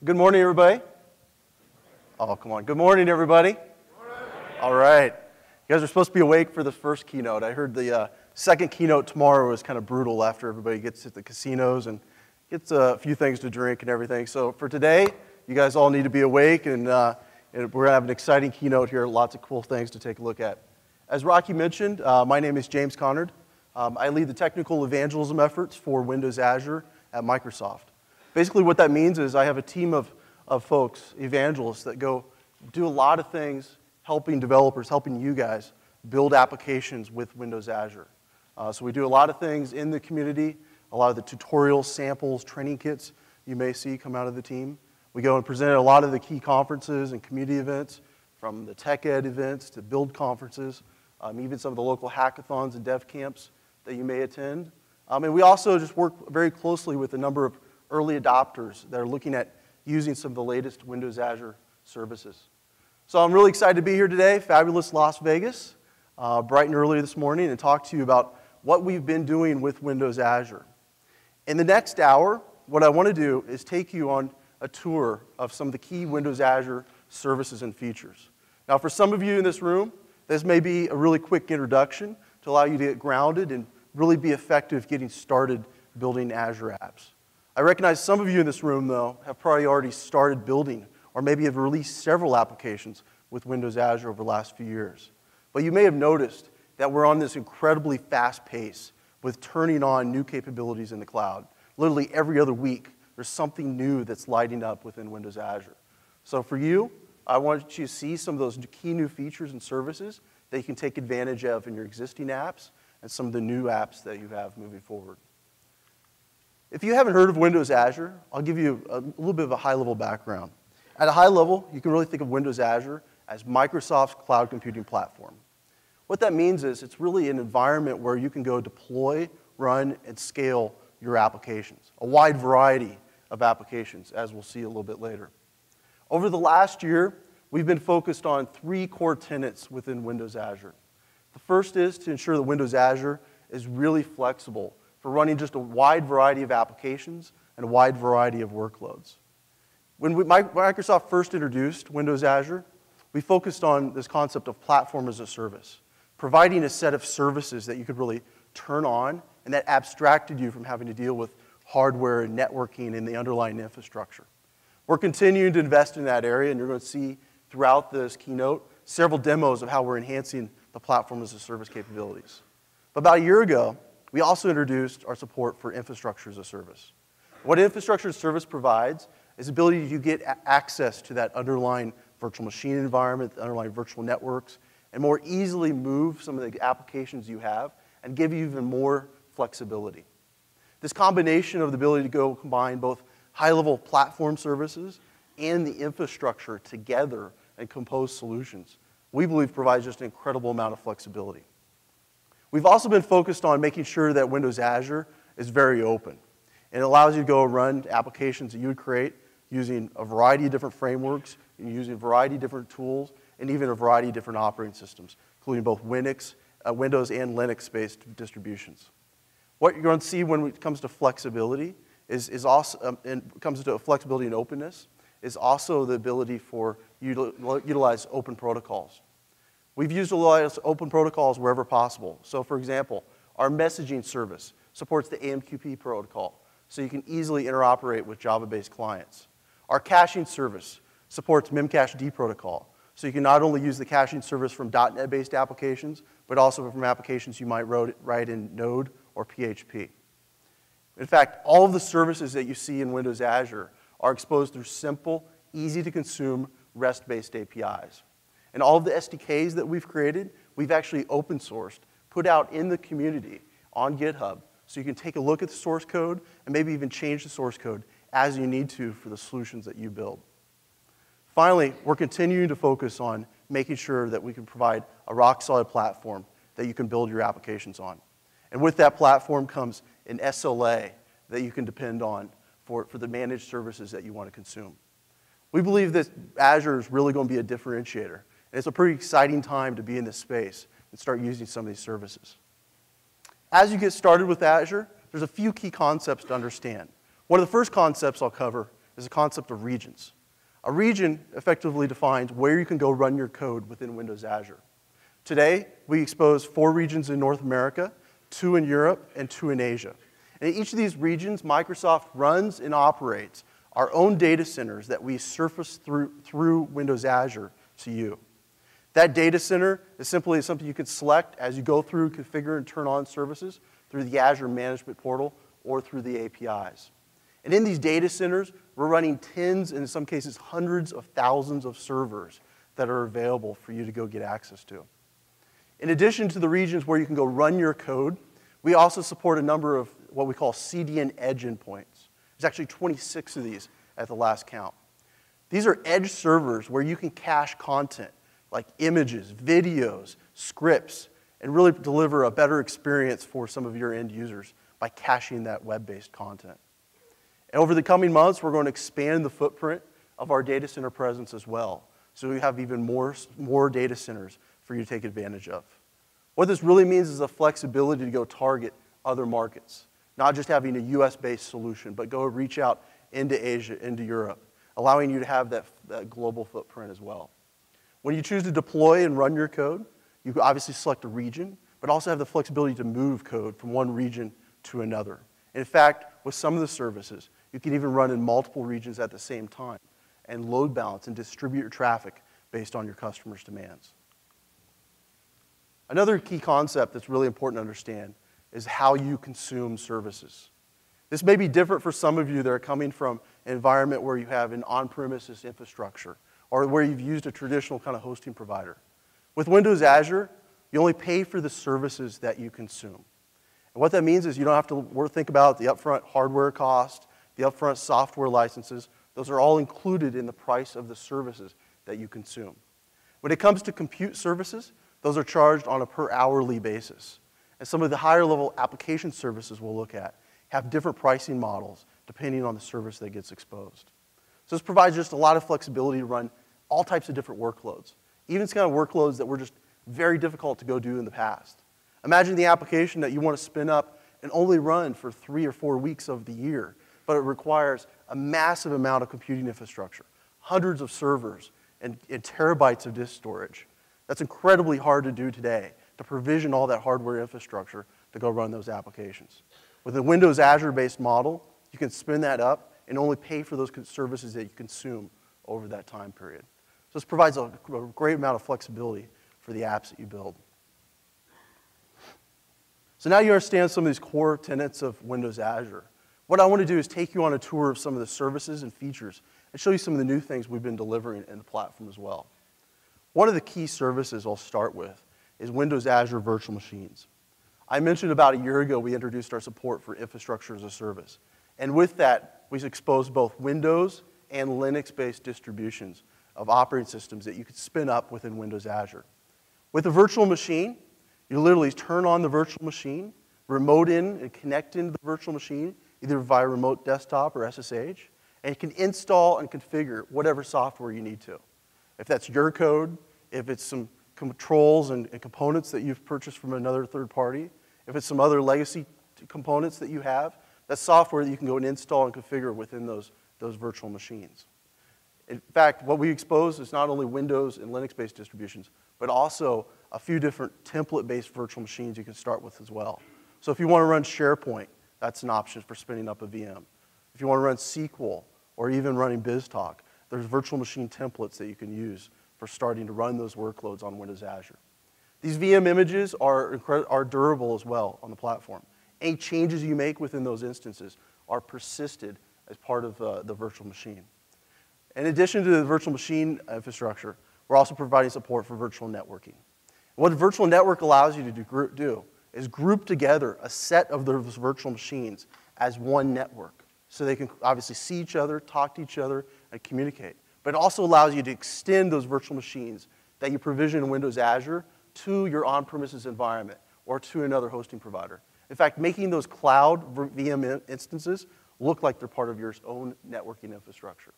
Good morning, everybody. Oh, come on. Good morning, everybody. Good morning. All right. You guys are supposed to be awake for the first keynote. I heard the second keynote tomorrow is kind of brutal after everybody gets at the casinos and gets a few things to drink and everything. So for today, you guys all need to be awake, and we're going to have an exciting keynote here, lots of cool things to take a look at. As Rocky mentioned, my name is James Conard. I lead the technical evangelism efforts for Windows Azure at Microsoft. Basically what that means is I have a team of folks, evangelists, that go do a lot of things helping developers, helping you guys build applications with Windows Azure. So we do a lot of things in the community, a lot of the tutorials, samples, training kits you may see come out of the team. We go and present at a lot of the key conferences and community events, from the tech ed events to build conferences, even some of the local hackathons and dev camps that you may attend. And we also just work very closely with a number of early adopters that are looking at using some of the latest Windows Azure services. So I'm really excited to be here today, fabulous Las Vegas, bright and early this morning, and talk to you about what we've been doing with Windows Azure. In the next hour, what I want to do is take you on a tour of some of the key Windows Azure services and features. Now, for some of you in this room, this may be a really quick introduction to allow you to get grounded and really be effective getting started building Azure apps. I recognize some of you in this room, though, have probably already started building or maybe have released several applications with Windows Azure over the last few years. But you may have noticed that we're on this incredibly fast pace with turning on new capabilities in the cloud. Literally every other week, there's something new that's lighting up within Windows Azure. So for you, I want you to see some of those key new features and services that you can take advantage of in your existing apps and some of the new apps that you have moving forward. If you haven't heard of Windows Azure, I'll give you a little bit of a high-level background. At a high level, you can really think of Windows Azure as Microsoft's cloud computing platform. What that means is it's really an environment where you can go deploy, run, and scale your applications, a wide variety of applications, as we'll see a little bit later. Over the last year, we've been focused on three core tenets within Windows Azure. The first is to ensure that Windows Azure is really flexible for running just a wide variety of applications and a wide variety of workloads. When Microsoft first introduced Windows Azure, we focused on this concept of platform as a service, providing a set of services that you could really turn on and that abstracted you from having to deal with hardware and networking and the underlying infrastructure. We're continuing to invest in that area, and you're going to see throughout this keynote several demos of how we're enhancing the platform as a service capabilities. But about a year ago, we also introduced our support for infrastructure as a service. What infrastructure as a service provides is the ability to get access to that underlying virtual machine environment, the underlying virtual networks, and more easily move some of the applications you have and give you even more flexibility. This combination of the ability to go combine both high-level platform services and the infrastructure together and compose solutions, we believe provides just an incredible amount of flexibility. We've also been focused on making sure that Windows Azure is very open. It allows you to go run applications that you would create using a variety of different frameworks, and using a variety of different tools, and even a variety of different operating systems, including both Windows and Linux-based distributions. What you're going to see when it comes to flexibility is also, and comes to flexibility and openness, is also the ability for you to utilize open protocols. We've utilized open protocols wherever possible. So for example, our messaging service supports the AMQP protocol, so you can easily interoperate with Java-based clients. Our caching service supports Memcached protocol, so you can not only use the caching service from .NET-based applications, but also from applications you might write in Node or PHP. In fact, all of the services that you see in Windows Azure are exposed through simple, easy-to-consume REST-based APIs. And all of the SDKs that we've created, we've actually open sourced, put out in the community on GitHub, so you can take a look at the source code and maybe even change the source code as you need to for the solutions that you build. Finally, we're continuing to focus on making sure that we can provide a rock-solid platform that you can build your applications on. And with that platform comes an SLA that you can depend on for the managed services that you want to consume. We believe that Azure is really going to be a differentiator. And it's a pretty exciting time to be in this space and start using some of these services. As you get started with Azure, there's a few key concepts to understand. One of the first concepts I'll cover is the concept of regions. A region effectively defines where you can go run your code within Windows Azure. Today, we expose 4 regions in North America, 2 in Europe, and 2 in Asia. And in each of these regions, Microsoft runs and operates our own data centers that we surface through Windows Azure to you. That data center is simply something you can select as you go through, configure, and turn on services through the Azure Management Portal or through the APIs. And in these data centers, we're running tens, and in some cases hundreds of thousands of servers that are available for you to go get access to. In addition to the regions where you can go run your code, we also support a number of what we call CDN edge endpoints. There's actually 26 of these at the last count. These are edge servers where you can cache content like images, videos, scripts, and really deliver a better experience for some of your end users by caching that web-based content. And over the coming months, we're going to expand the footprint of our data center presence as well. So we have even more data centers for you to take advantage of. What this really means is the flexibility to go target other markets, not just having a US-based solution, but go reach out into Asia, into Europe, allowing you to have that global footprint as well. When you choose to deploy and run your code, you obviously select a region, but also have the flexibility to move code from one region to another. In fact, with some of the services, you can even run in multiple regions at the same time and load balance and distribute your traffic based on your customers' demands. Another key concept that's really important to understand is how you consume services. This may be different for some of you that are coming from an environment where you have an on-premises infrastructure or where you've used a traditional kind of hosting provider. With Windows Azure, you only pay for the services that you consume. And what that means is you don't have to think about the upfront hardware cost, the upfront software licenses. Those are all included in the price of the services that you consume. When it comes to compute services, those are charged on a per hourly basis. And some of the higher level application services we'll look at have different pricing models depending on the service that gets exposed. So this provides just a lot of flexibility to run all types of different workloads, even kind of workloads that were just very difficult to go do in the past. Imagine the application that you want to spin up and only run for 3 or 4 weeks of the year, but it requires a massive amount of computing infrastructure, hundreds of servers, and terabytes of disk storage. That's incredibly hard to do today, to provision all that hardware infrastructure to go run those applications. With a Windows Azure-based model, you can spin that up and only pay for those services that you consume over that time period. So this provides a great amount of flexibility for the apps that you build. So now you understand some of these core tenets of Windows Azure. What I want to do is take you on a tour of some of the services and features and show you some of the new things we've been delivering in the platform as well. One of the key services I'll start with is Windows Azure Virtual Machines. I mentioned about a year ago we introduced our support for infrastructure as a service. And with that, we exposed both Windows and Linux-based distributions of operating systems that you could spin up within Windows Azure. With a virtual machine, you literally turn on the virtual machine, remote in and connect into the virtual machine, either via remote desktop or SSH, and you can install and configure whatever software you need to. If that's your code, if it's some controls and components that you've purchased from another third party, if it's some other legacy components that you have, that's software that you can go and install and configure within those virtual machines. In fact, what we expose is not only Windows and Linux-based distributions, but also a few different template-based virtual machines you can start with as well. So if you want to run SharePoint, that's an option for spinning up a VM. If you want to run SQL or even running BizTalk, there's virtual machine templates that you can use for starting to run those workloads on Windows Azure. These VM images are durable as well on the platform. Any changes you make within those instances are persisted as part of the virtual machine. In addition to the virtual machine infrastructure, we're also providing support for virtual networking. What a virtual network allows you to do is group together a set of those virtual machines as one network. So they can obviously see each other, talk to each other, and communicate. But it also allows you to extend those virtual machines that you provision in Windows Azure to your on-premises environment or to another hosting provider. In fact, making those cloud VM instances look like they're part of your own networking infrastructure.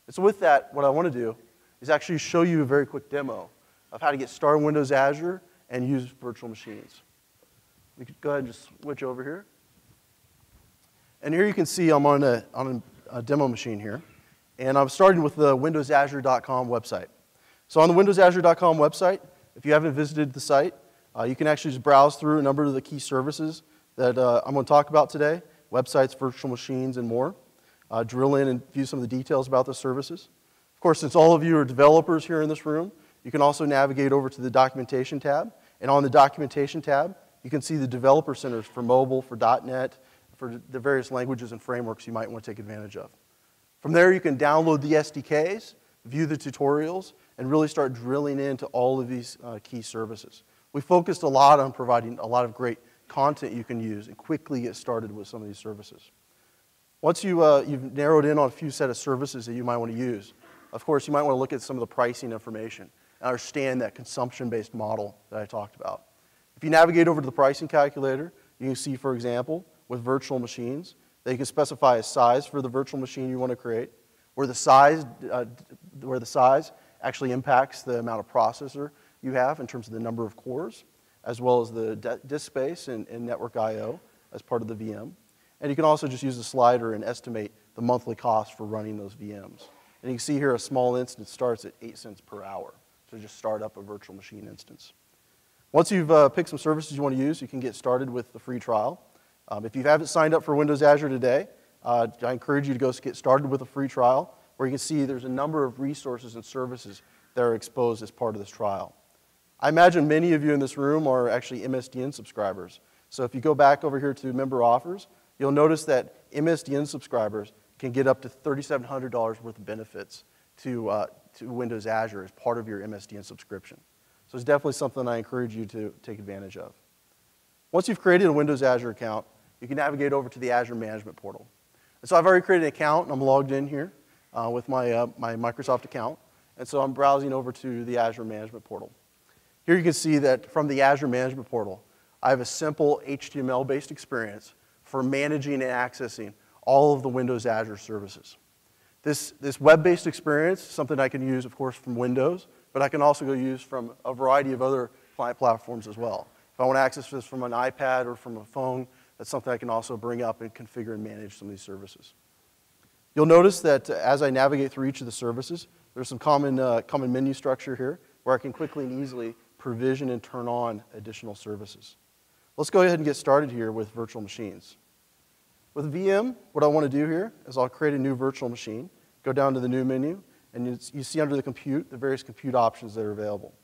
And so with that, what I want to do is actually show you a very quick demo of how to get started in Windows Azure and use virtual machines. We could go ahead and just switch over here. And here you can see I'm on demo machine here. And I'm starting with the windowsazure.com website. So on the windowsazure.com website, if you haven't visited the site, you can actually just browse through a number of the key services that I'm going to talk about today, websites, virtual machines, and more. Drill in and view some of the details about the services. Of course, since all of you are developers here in this room, you can also navigate over to the documentation tab. And on the documentation tab, you can see the developer centers for mobile, for .NET, for the various languages and frameworks you might want to take advantage of. From there, you can download the SDKs, view the tutorials, and really start drilling into all of these key services. We focused a lot on providing a lot of great content you can use and quickly get started with some of these services. Once you've narrowed in on a few set of services that you might want to use, of course, you might want to look at some of the pricing information and understand that consumption-based model that I talked about. If you navigate over to the pricing calculator, you can see, for example, with virtual machines, that you can specify a size for the virtual machine you want to create, where the size actually impacts the amount of processor you have in terms of the number of cores, as well as the disk space and network I/O as part of the VM. And you can also just use a slider and estimate the monthly cost for running those VMs. And you can see here a small instance starts at 8 cents per hour. So just start up a virtual machine instance. Once you've picked some services you want to use, you can get started with the free trial. If you haven't signed up for Windows Azure today, I encourage you to go get started with a free trial, where you can see there's a number of resources and services that are exposed as part of this trial. I imagine many of you in this room are actually MSDN subscribers. So if you go back over here to member offers, you'll notice that MSDN subscribers can get up to $3,700 worth of benefits to Windows Azure as part of your MSDN subscription. So it's definitely something I encourage you to take advantage of. Once you've created a Windows Azure account, you can navigate over to the Azure Management Portal. And so I've already created an account, and I'm logged in here with my Microsoft account. And so I'm browsing over to the Azure Management Portal. Here you can see that from the Azure Management Portal, I have a simple HTML-based experience for managing and accessing all of the Windows Azure services. This web-based experience is something I can use, of course, from Windows, but I can also go use from a variety of other client platforms as well. If I want to access this from an iPad or from a phone, that's something I can also bring up and configure and manage some of these services. You'll notice that as I navigate through each of the services, there's some common menu structure here where I can quickly and easily provision and turn on additional services. Let's go ahead and get started here with virtual machines. With VM, what I want to do here is I'll create a new virtual machine, go down to the new menu, and you see under the compute, the various compute options that are available.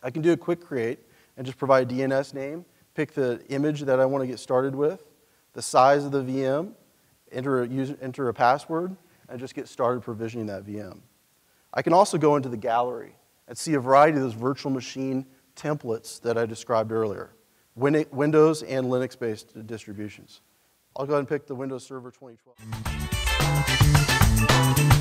I can do a quick create and just provide a DNS name, pick the image that I want to get started with, the size of the VM, enter a password, and just get started provisioning that VM. I can also go into the gallery and see a variety of those virtual machine templates that I described earlier, Windows and Linux-based distributions. I'll go ahead and pick the Windows Server 2012.